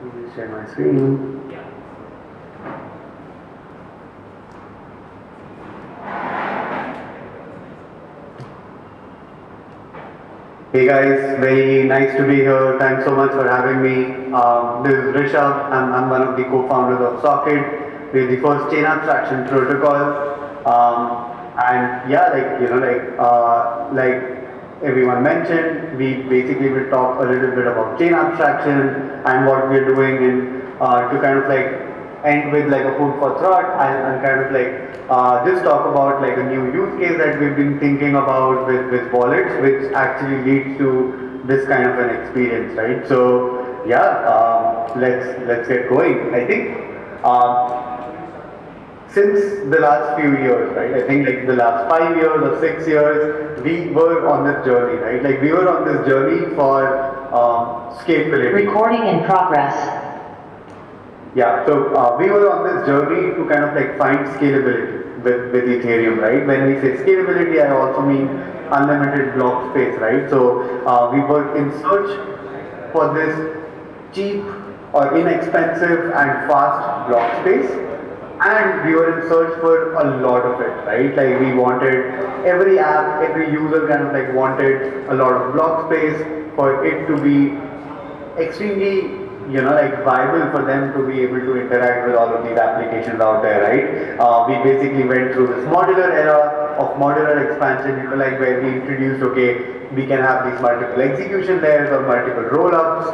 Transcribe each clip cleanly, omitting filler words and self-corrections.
Let me share my screen. Hey guys, very nice to be here. Thanks so much for having me. This is Rishabh. I'm one of the co-founders of Socket. We're the first chain abstraction protocol. And yeah, like everyone mentioned, we basically will talk a little bit about chain abstraction and what we're doing in to kind of like end with like a food for thought and kind of like just talk about like a new use case that we've been thinking about with wallets, which actually leads to this kind of an experience, right? So yeah, let's get going. I think since the last few years, right? I think like the last 5 years or 6 years, we were on this journey, right? Like we were on this journey for scalability. Recording in progress. Yeah, so we were on this journey to kind of like find scalability with Ethereum, right? When we say scalability, I also mean unlimited block space, right? So we were in search for this cheap or inexpensive and fast block space, and we were in search for a lot of it, right? Like we wanted every app, every user kind of like wanted a lot of block space for it to be extremely like viable for them to be able to interact with all of these applications out there, right? We basically went through this modular era of modular expansion, like where we introduced, okay, we can have these multiple execution layers or multiple roll-ups.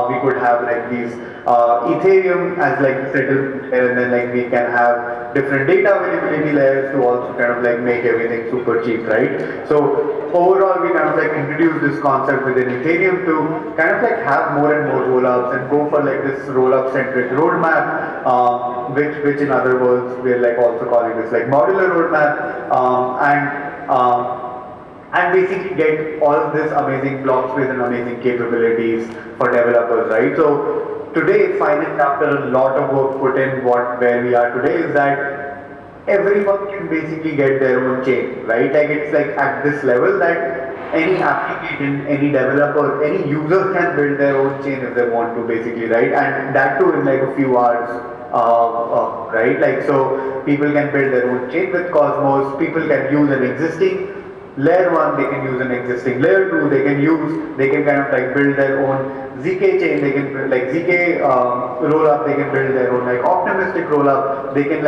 We could have like these Ethereum as like the settlement layer, and then like we can have different data availability layers to also kind of like make everything super cheap, right? So overall, we kind of like introduced this concept within Ethereum to kind of like have more and more roll-ups and go for like this roll-up centric roadmap, which in other words we're like also calling this like modular roadmap, and basically get all of this amazing block space and amazing capabilities for developers, right? So today, finally, after a lot of work put in where we are today, is that everyone can basically get their own chain, right? Like it's like at this level that any application, any developer, any user can build their own chain if they want to, basically, right? And that too in like a few hours, right? Like so, people can build their own chain with Cosmos. People can use an existing layer 1, they can use an existing layer 2, they can kind of like build their own ZK chain, they can build like ZK rollup, they can build their own like optimistic rollup, they can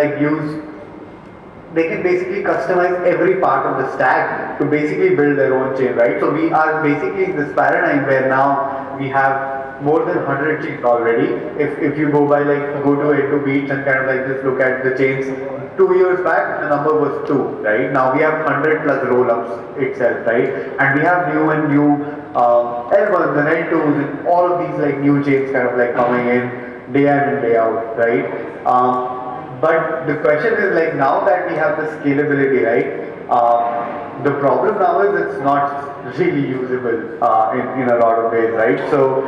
basically customize every part of the stack to basically build their own chain, right? So we are basically in this paradigm where now we have more than 100 chains already. If you go by like go to A2 Beats and kind of like just look at the chains, 2 years back the number was 2, right? Now we have 100 plus rollups itself, right? And we have new and new L1s and L2s and all of these like new chains kind of like coming in day in and day out, right? But the question is like now that we have the scalability, right? The problem now is it's not really usable in a lot of ways, right? So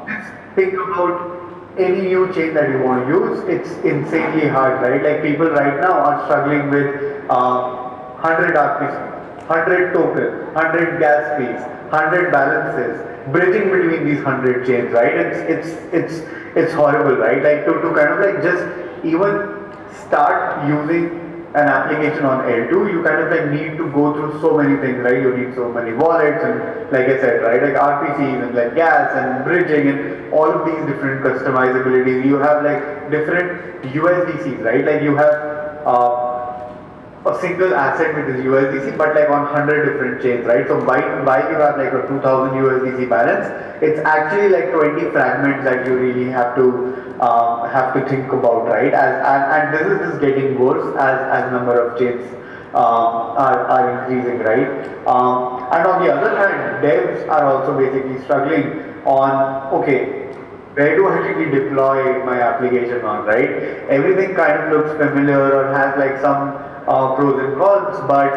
just think about any new chain that you want to use. It's insanely hard, right? Like people right now are struggling with 100 RPC, 100 tokens, 100 gas fees, 100 balances, bridging between these 100 chains, right? It's horrible, right? Like to kind of like just even start using an application on L2, you kind of like need to go through so many things, right? You need so many wallets and like I said, right? Like RPCs and like gas and bridging and all of these different customizabilities. You have like different USDCs, right? Like you have a single asset which is USDC, but like on 100 different chains, right? So why you have like a 2000 USDC balance, it's actually like 20 fragments that you really have to think about, right? And this is just getting worse as number of chains are increasing, right? And on the other hand, devs are also basically struggling on, okay, where do I really deploy my application on, right? Everything kind of looks familiar or has like some pros and cons, but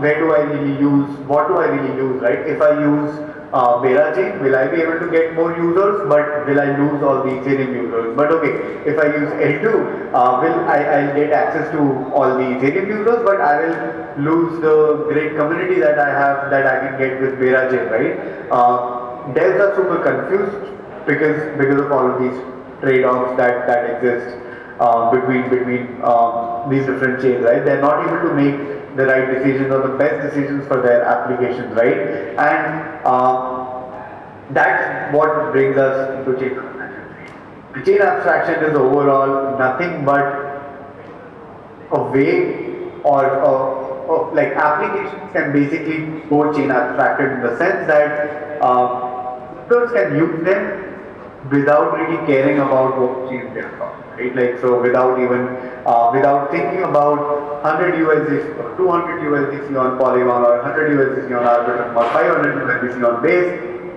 where do I really use, what do I really use, right? If I use Bera chain, will I be able to get more users, but will I lose all the Ethereum users? But okay, if I use L2, I'll get access to all the Ethereum users, but I will lose the great community that I have that I can get with Bera chain, right? Devs are super confused because of all of these trade-offs that exist between these different chains, right? They're not able to make the right decisions or the best decisions for their applications, right? And that's what brings us into chain abstraction. The chain abstraction is overall nothing but a way or like applications can basically go chain abstracted in the sense that users can use them without really caring about what chain they're from, right? Like so, without thinking about 100 USDC or 200 USDC on Polygon or 100 USDC on Arbitrum or 500 USDC on Base,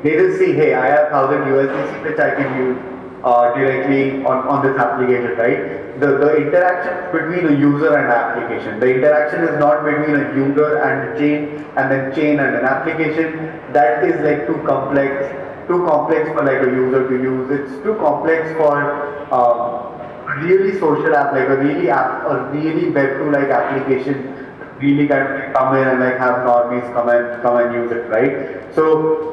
they just see, hey, I have 1000 USDC which I can use directly on this application, right? The interaction between a user and application. The interaction is not between a user and a chain and an application. That is like too complex for like a user to use. It's too complex for a really social app, like a really Web2 like application really kind of like come in and like have normies come and use it, right? So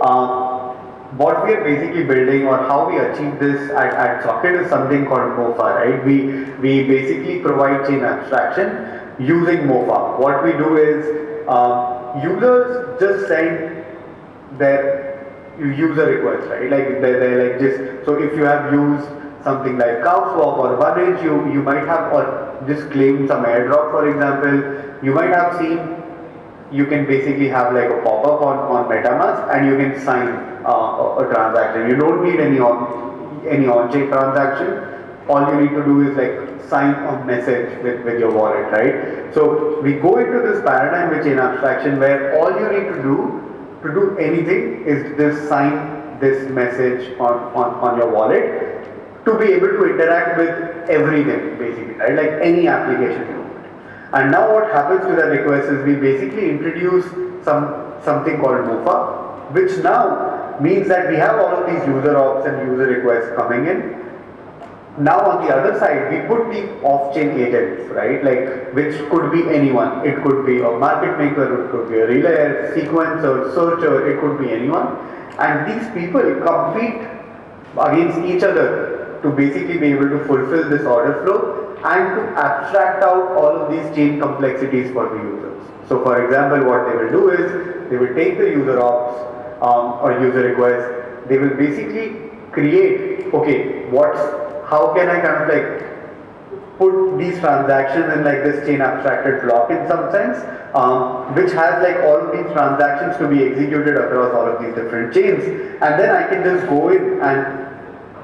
what we are basically building or how we achieve this at Socket is something called MOFA, right? We basically provide chain abstraction using MOFA. What we do is users just send their user request, right? Like they're like just, so if you have used something like CowSwap or OneInch, you might have, or just claimed some airdrop, for example, you might have seen you can basically have like a pop-up on MetaMask and you can sign a transaction. You don't need any on-chain transaction. All you need to do is like sign a message with your wallet, right? So we go into this paradigm with chain abstraction where all you need to do anything is just sign this message on your wallet to be able to interact with everything basically, right? Like any application you want. And now what happens with that request is we basically introduce something called MOFA, which now means that we have all of these user ops and user requests coming in. Now on the other side, we put the off-chain agents, right? Like, which could be anyone. It could be a market maker, it could be a relayer, sequencer, searcher, it could be anyone. And these people compete against each other to basically be able to fulfill this order flow and to abstract out all of these chain complexities for the users. So for example, what they will do is, they will take the user ops or user request, they will basically create, okay, how can I kind of like put these transactions in like this chain abstracted block in some sense, which has like all of these transactions to be executed across all of these different chains, and then I can just go in and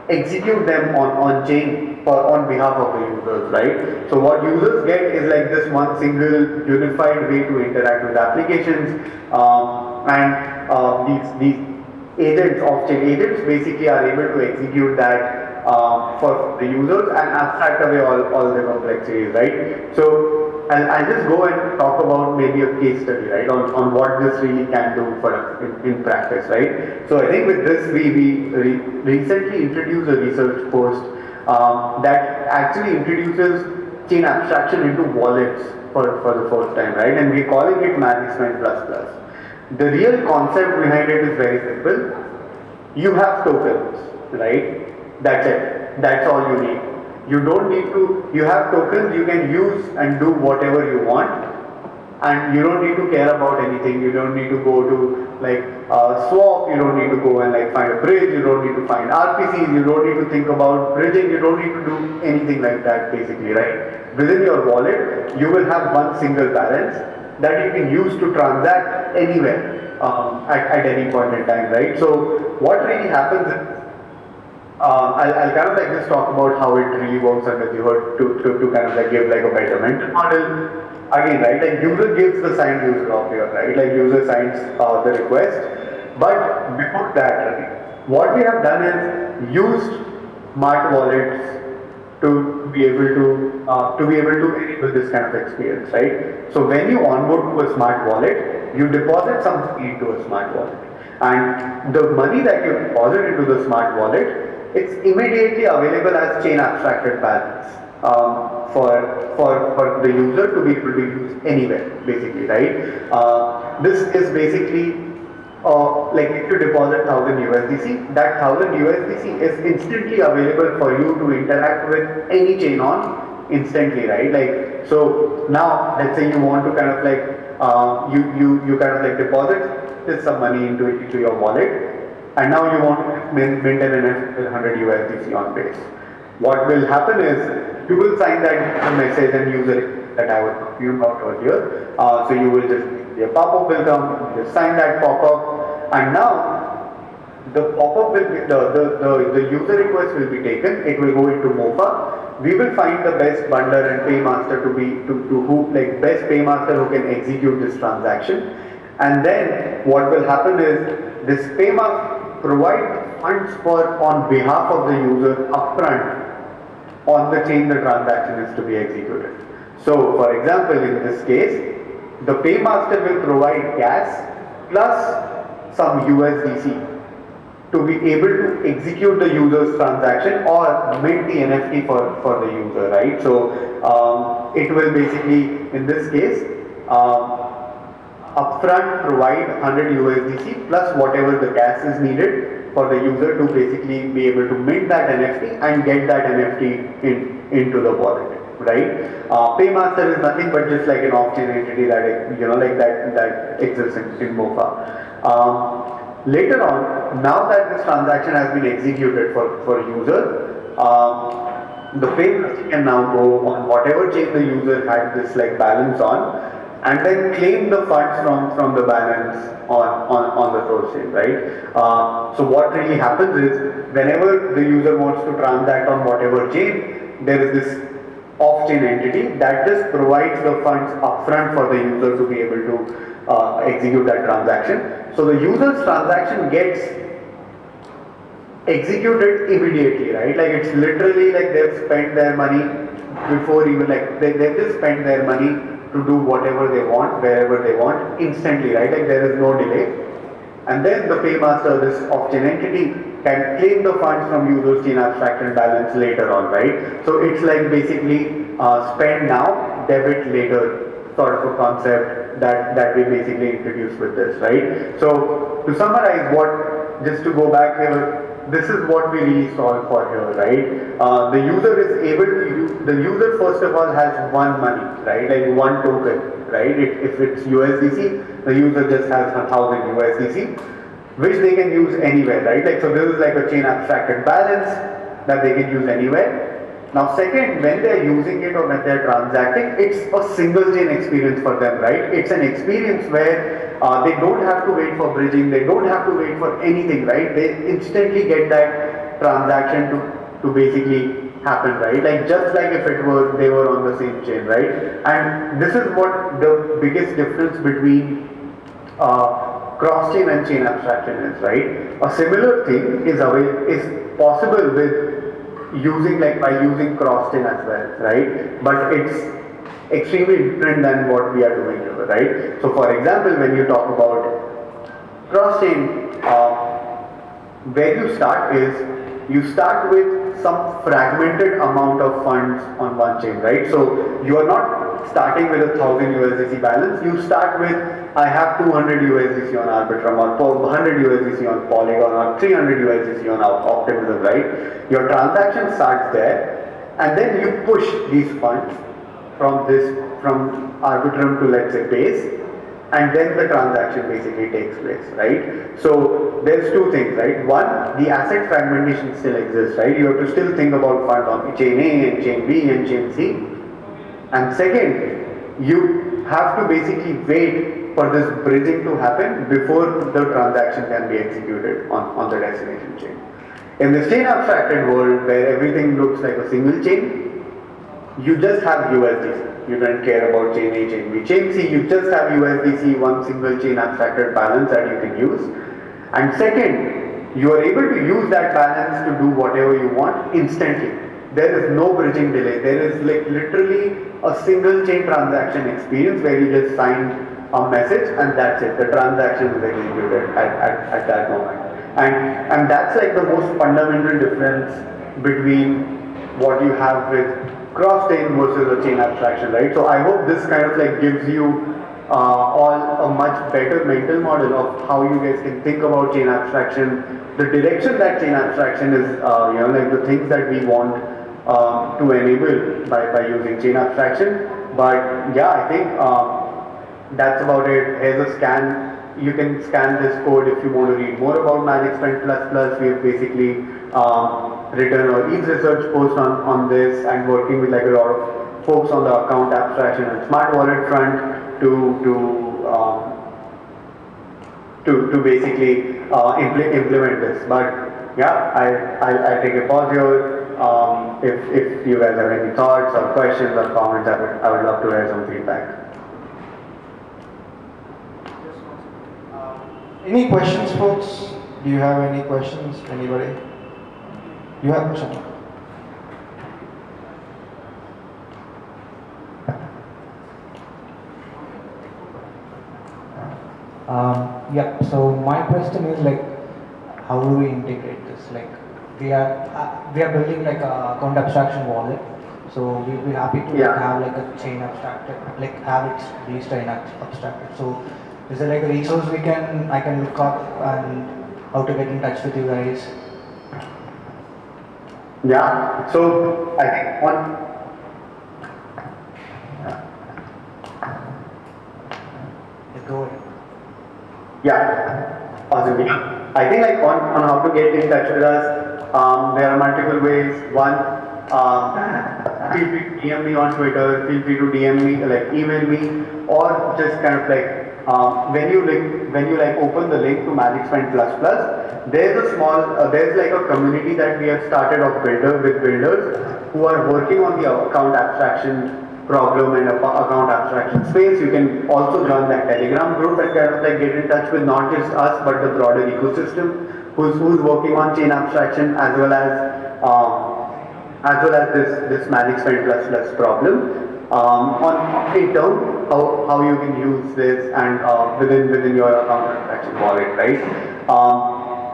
execute them on chain on behalf of the users, right? So what users get is like this one single unified way to interact with applications, and these agents, off-chain agents, basically are able to execute that for the users and abstract away all the complexities, right? So I'll just go and talk about maybe a case study, right, on what this really can do for us in practice, right? So I think with this, we recently introduced a research post that actually introduces chain abstraction into wallets for the first time, right? And we're calling it Management Plus Plus. The real concept behind it is very simple. You have tokens, right? That's it. That's all you need. You don't need to, you have tokens you can use and do whatever you want, and you don't need to care about anything. You don't need to go to like swap, you don't need to go and like find a bridge, you don't need to find RPCs, you don't need to think about bridging, you don't need to do anything like that basically, right? Within your wallet, you will have one single balance that you can use to transact anywhere at any point in time, right? So what really happens is, I'll kind of like just talk about how it really works under the hood to kind of like give like a better mental model. Again, right, like user gives the signed user of here, right? Like user signs the request. But before that, right, what we have done is used smart wallets to be able to enable this kind of experience, right? So when you onboard to a smart wallet, you deposit something into a smart wallet, and the money that you deposit into the smart wallet, it's immediately available as chain abstracted balance for the user to be able to use anywhere, basically, right? This is basically like if you deposit 1000 USDC, that 1000 USDC is instantly available for you to interact with any chain on instantly, right? Like, so now let's say you want to kind of like, you kind of like deposit some money into your wallet, and now you want to maintain an 100 USDC on base. What will happen is you will sign that message and user that I was talking about earlier. So you will just, a pop-up will come, you just sign that pop-up, and now the pop-up will be, the user request will be taken, it will go into MOFA. We will find the best bundler and paymaster to who, like best paymaster who can execute this transaction. And then what will happen is this paymaster provide funds for on behalf of the user upfront on the chain the transaction is to be executed. So for example, in this case, the paymaster will provide gas plus some USDC to be able to execute the user's transaction or mint the NFT for the user, right? So it will basically, in this case, upfront provide 100 USDC plus whatever the gas is needed for the user to basically be able to mint that NFT and get that NFT into the wallet, right? Paymaster is nothing but just like an off-chain entity that, you know, like that exists in MoFa. Later on, now that this transaction has been executed for user, the paymaster can now go on whatever chain the user had this like balance on, and then claim the funds from the balance on the source chain, right? So what really happens is whenever the user wants to transact on whatever chain, there is this off-chain entity that just provides the funds upfront for the user to be able to execute that transaction. So the user's transaction gets executed immediately, right? Like it's literally like they've spent their money before even like they've just spent their money to do whatever they want, wherever they want, instantly, right? Like there is no delay. And then the paymaster, this off-chain entity, can claim the funds from user's chain abstraction balance later on, right? So it's like basically spend now, debit later sort of a concept that we basically introduced with this, right? So to summarize just to go back here, this is what we really solve for here, right? The user is able to use, the user first of all has one money, right? Like one token, right? If it's USDC, the user just has 1000 USDC, which they can use anywhere, right? Like, so this is like a chain abstracted balance that they can use anywhere. Now second, when they're using it or when they're transacting, it's a single chain experience for them, right? It's an experience where they don't have to wait for bridging, they don't have to wait for anything, right? They instantly get that transaction to basically happen, right? Like just like if they were on the same chain, right? And this is what the biggest difference between cross-chain and chain abstraction is, right? A similar thing is possible with by using cross-chain as well, right? But it's extremely different than what we are doing here, right? So for example, when you talk about cross-chain, where you start is, you start with some fragmented amount of funds on one chain, right? So you are not starting with 1000 USDC balance, you start with, I have 200 USDC on Arbitrum or 100 USDC on Polygon or 300 USDC on Optimism, right? Your transaction starts there, and then you push these funds from Arbitrum to, let's say, base, and then the transaction basically takes place, right? So there's two things, right? One, the asset fragmentation still exists, right? You have to still think about fund on chain A and chain B and chain C. And second, you have to basically wait for this bridging to happen before the transaction can be executed on the destination chain. In this chain abstracted world where everything looks like a single chain, you just have USDC. You don't care about chain A, chain B, chain C. You just have USDC, one single chain abstracted balance that you can use. And second, you are able to use that balance to do whatever you want instantly. There is no bridging delay. There is like literally a single chain transaction experience where you just sign a message and that's it. The transaction is executed at that moment. And that's like the most fundamental difference between what you have with cross-chain versus a chain abstraction, right? So I hope this kind of like gives you all a much better mental model of how you guys can think about chain abstraction, the direction that chain abstraction is, like the things that we want to enable by using chain abstraction. But yeah, I think that's about it. Here's a scan. You can scan this code if you want to read more about Management++. We have basically written a each research post on this and working with like a lot of folks on the account abstraction and smart wallet front to basically implement this. But yeah, I'll take a pause here. If you guys have any thoughts or questions or comments, I would love to hear some feedback. Any questions, folks? Do you have any questions? Anybody? You have a question? Yeah, so my question is like, how do we integrate this? Like, we are building like a account abstraction wallet, so we'll be happy to Yeah. have like a chain abstracted, like have it be chain abstracted. So, is there like a resource I can look up and how to get in touch with you guys? Yeah. So I think one. Go ahead. Yeah, awesome. I think like on how to get in touch with us, there are multiple ways. One, feel free to DM me on Twitter, feel free to DM me, like email me, or just kind of like when you like open the link to Management++, there's a small, there's like a community that we have started of builders who are working on the account abstraction problem and account abstraction space. You can also join that Telegram group and kind of like get in touch with not just us but the broader ecosystem who's working on chain abstraction as well as this Management++ problem. On in terms how you can use this and within your account abstraction wallet, right?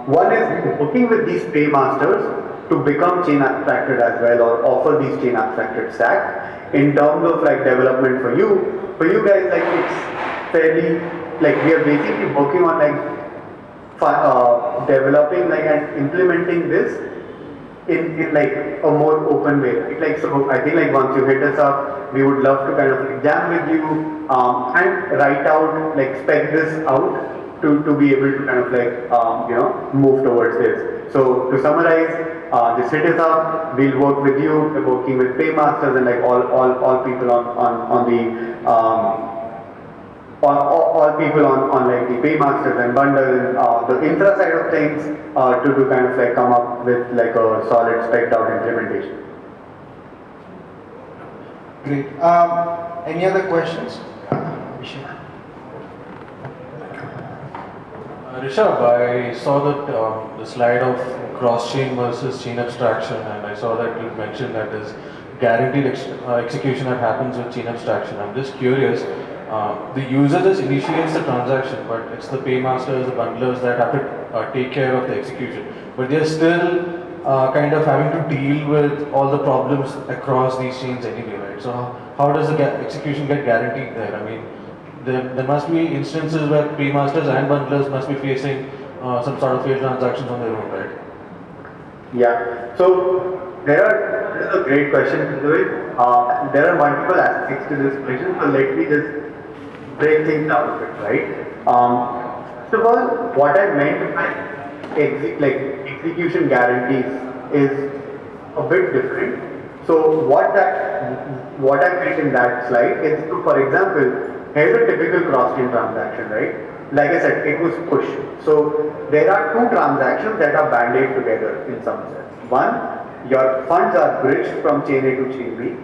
One is working with these paymasters to become chain abstracted as well or offer these chain abstracted stack. In terms of like development for you guys, like it's fairly like we are basically working on like developing like and implementing this in like a more open way, right? Like so I think like once you hit us up, we would love to kind of like jam with you and write out like spec this out to be able to kind of like move towards this. So to summarize, just hit us up. We'll work with you. We're working with paymasters and like all people on the all people on like the paymasters and bundle and the infra side of things to kind of like come up with like a solid spec out implementation. Great. Any other questions? Rishabh. Rishabh, I saw that the slide of cross-chain versus chain abstraction, and I saw that you mentioned that there's guaranteed execution that happens with chain abstraction. I'm just curious, the user just initiates the transaction, but it's the paymasters, the bundlers that have to take care of the execution. But they're still kind of having to deal with all the problems across these chains anyway, right? So how does the execution get guaranteed there? I mean, there must be instances where paymasters and bundlers must be facing some sort of failed transactions on their own, right? Yeah. So this is a great question to do it. There are multiple aspects to this question, so let me just break things down a bit, right? First of all, what I meant by execution guarantees is a bit different. So what I meant in that slide is to, for example, here's a typical cross-chain transaction, right? Like I said, it was push. So there are two transactions that are banded together in some sense. One, your funds are bridged from chain A to chain B,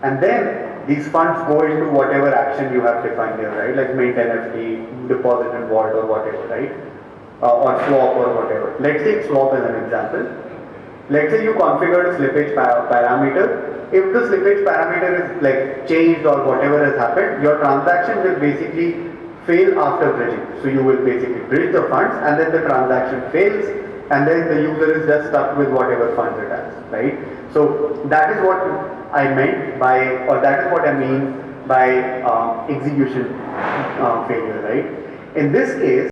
and then these funds go into whatever action you have defined here, right? Like mint NFT, deposit in vault or whatever, right? Or swap or whatever. Let's take swap as an example. Let's say you configured a slippage parameter. If the slippage parameter is like changed or whatever has happened, your transaction will basically fail after bridging. So you will basically bridge the funds and then the transaction fails and then the user is just stuck with whatever funds it has, right? So that is what I meant by, or that is what I mean by execution failure, right? In this case,